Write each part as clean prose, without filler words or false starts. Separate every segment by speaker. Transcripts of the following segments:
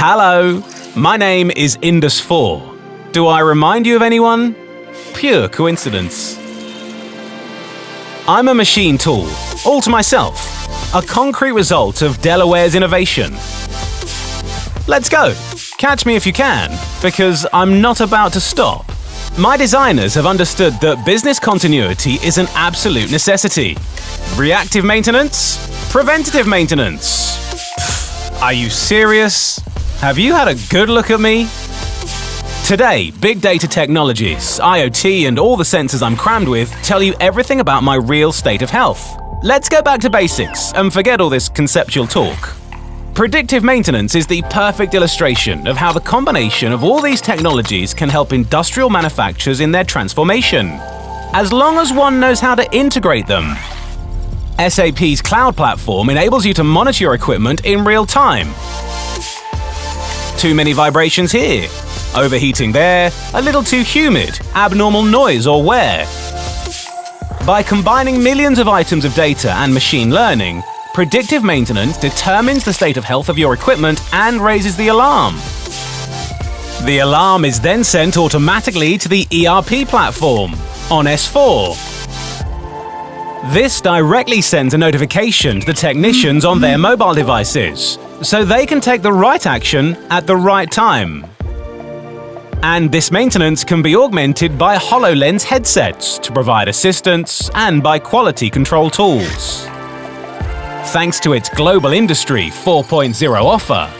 Speaker 1: Hello, my name is Indus4. Do I remind you of anyone? Pure coincidence. I'm a machine tool, all to myself, a concrete result of Delaware's innovation. Let's go. Catch me if you can, because I'm not about to stop. My designers have understood that business continuity is an absolute necessity. Reactive maintenance? Preventative maintenance. Pfft, are you serious? Have you had a good look at me? Today, Big Data-technologies, IoT, and all the sensors I'm crammed with tell you everything about my real state of health. Let's go back to basics and forget all this conceptual talk. Predictive maintenance is the perfect illustration of how the combination of all these technologies can help industrial manufacturers in their transformation, as long as one knows how to integrate them. SAP's cloud platform enables you to monitor your equipment in real time. Too many vibrations here, overheating there, a little too humid, abnormal noise or wear. By combining millions of items of data and machine learning, predictive maintenance determines the state of health of your equipment and raises the alarm. The alarm is then sent automatically to the ERP platform on S4. This directly sends a notification to the technicians on their mobile devices, so they can take the right action at the right time. And this maintenance can be augmented by HoloLens headsets to provide assistance and by quality control tools. Thanks to its global Industry 4.0 offer,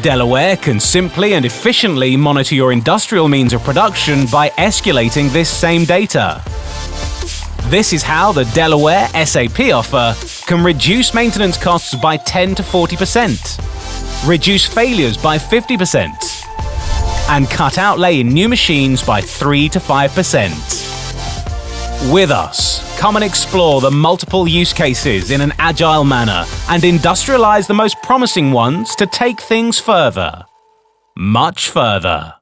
Speaker 1: Delaware can simply and efficiently monitor your industrial means of production by escalating this same data. This is how the Delaware SAP offer can reduce maintenance costs by 10 to 40%, reduce failures by 50%, and cut outlay in new machines by 3 to 5%. With us, come and explore the multiple use cases in an agile manner and industrialize the most promising ones to take things further. Much further.